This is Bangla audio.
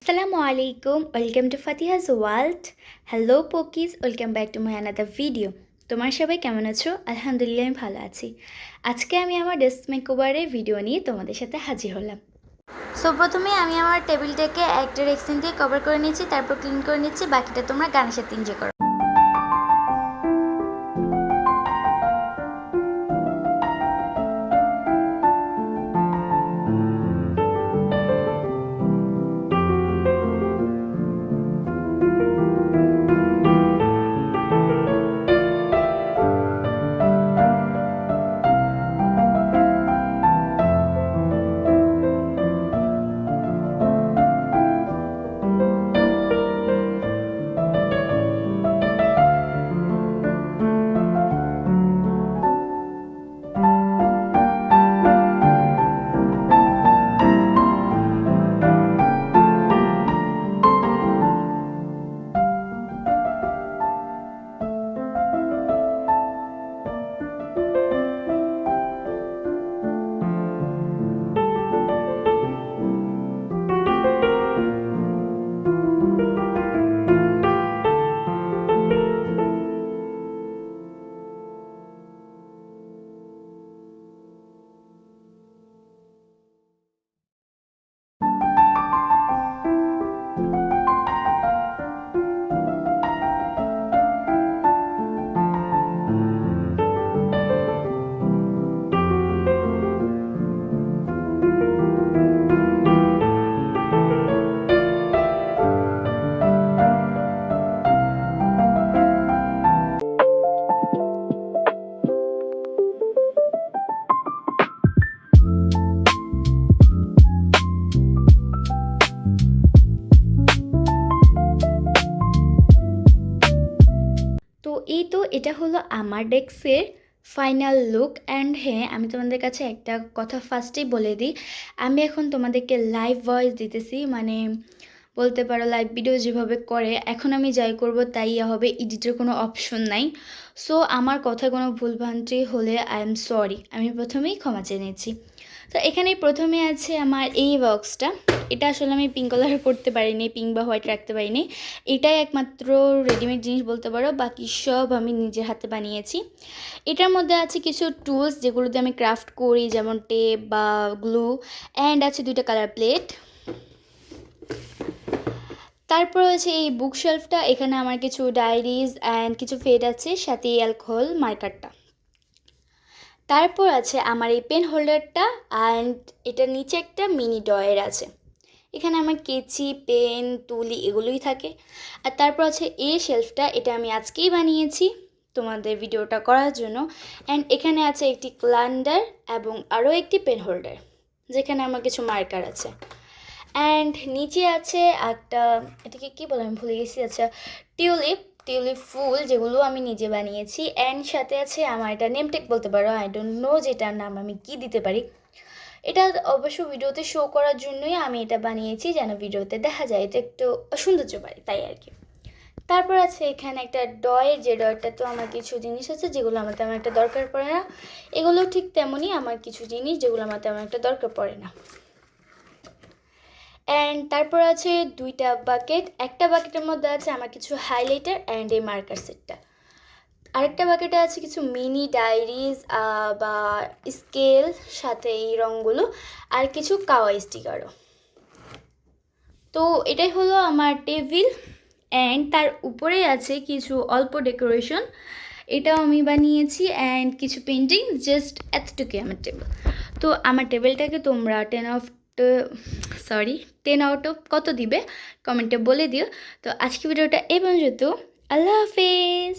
Assalamu alaikum, welcome to Fatiha's World. Hello Pokis, welcome back to my another video. তোমার সবাই কেমন আছো? আলহামদুলিল্লাহ আমি ভালো আছি। আজকে আমি আমার ডেস্ক মেকওভারের ভিডিও নিয়ে তোমাদের সাথে হাজির হলাম। সো প্রথমে আমি আমার টেবিলটাকে একটা রেক্সিন দিয়ে কভার করে নিচ্ছি, তারপর ক্লিন করে নিচ্ছি, বাকিটা তোমরা গানের সাথে এনজয় করো। তো এটা হলো আমার ডেস্কের ফাইনাল লুক। অ্যান্ড হ্যাঁ, আমি তোমাদের কাছে একটা কথা ফার্স্টেই বলে দিই, আমি এখন তোমাদেরকে লাইভ ভয়েস দিতেছি, মানে বলতে পারো লাইভ ভিডিও যেভাবে করে এখন আমি যাই করব তাই হবে, এডিটের কোনো অপশন নাই। সো আমার কথায় কোনো ভুলভ্রান্তি হলে আই এম সরি, আমি প্রথমেই ক্ষমা চেয়ে নিচ্ছি। তো এখানে প্রথমে আছে আমার এই বক্সটা। এটা আসলে আমি পিঙ্ক কালার করতে পারিনি, পিঙ্ক বা হোয়াইট রাখতে পারিনি, এটাই একমাত্র রেডিমেড জিনিস বলতে পারো, বাকি সব আমি নিজের হাতে বানিয়েছি। এটার মধ্যে আছে কিছু টুলস যেগুলোতে আমি ক্রাফট করি, যেমন টেপ বা গ্লু, অ্যান্ড আছে দুইটা কালার প্লেট। তারপর আছে এই বুক শেলফটা, এখানে আমার কিছু ডায়েরিজ অ্যান্ড কিছু ফেড আছে, সাথে অ্যালকোহল মার্কারটা। তারপর আছে আমার এই পেন হোল্ডারটা, অ্যান্ড এটার নিচে একটা মিনি ড্রয়ার আছে, এখানে আমার কেচি, পেন, তুলি এগুলোই থাকে। আর তারপর আছে এই শেলফটা, এটা আমি আজকেই বানিয়েছি তোমাদের ভিডিওটা করার জন্য। অ্যান্ড এখানে আছে একটি ক্লান্ডার এবং আরও একটি পেন হোল্ডার, যেখানে আমার কিছু মার্কার আছে। অ্যান্ড নিচে আছে একটা, এটাকে কী বলে আমি ভুলে গেছি, আচ্ছা টিউলিপ ফুল, যেগুলো আমি নিজে বানিয়েছি। অ্যান্ড সাথে আছে আমার এটা নেমটেক বলতে পারো, আই ডোন্ট নো যেটার নাম আমি কি দিতে পারি। এটা অবশ্য ভিডিওতে শো করার জন্যই আমি এটা বানিয়েছি, যেন ভিডিওতে দেখা যায়, এটা একটু সৌন্দর্য পাই তাই আর কি। তারপর আছে এখানে একটা ডয়ের, যে ডয়টা তো আমার কিছু জিনিস আছে যেগুলো আমার তেমন একটা দরকার পড়ে না, এগুলো ঠিক তেমনই আমার কিছু জিনিস যেগুলো আমার তেমন একটা দরকার পড়ে না। অ্যান্ড তারপর আছে দুইটা বাকেট, একটা বাকেটের মধ্যে আছে আমার কিছু হাইলাইটার অ্যান্ড এই মার্কার সেটটা, আরেকটা বাকেটে আছে কিছু মিনি ডায়েরিজ বা স্কেল, সাথে এই রঙগুলো, আর কিছু কাওয়া স্টিকারও। তো এটাই হলো আমার টেবিল, অ্যান্ড তার উপরে আছে কিছু অল্প ডেকোরেশন, এটাও আমি বানিয়েছি, অ্যান্ড কিছু পেন্টিং, জাস্ট এতটুকুই আমার টেবিল। তো আমার টেবিলটাকে তোমরা 10 আউট অফ কত দিবে কমেন্টে বলে দিও। তো আজকে ভিডিওটা এই পর্যন্ত, আল্লাহ হাফেজ।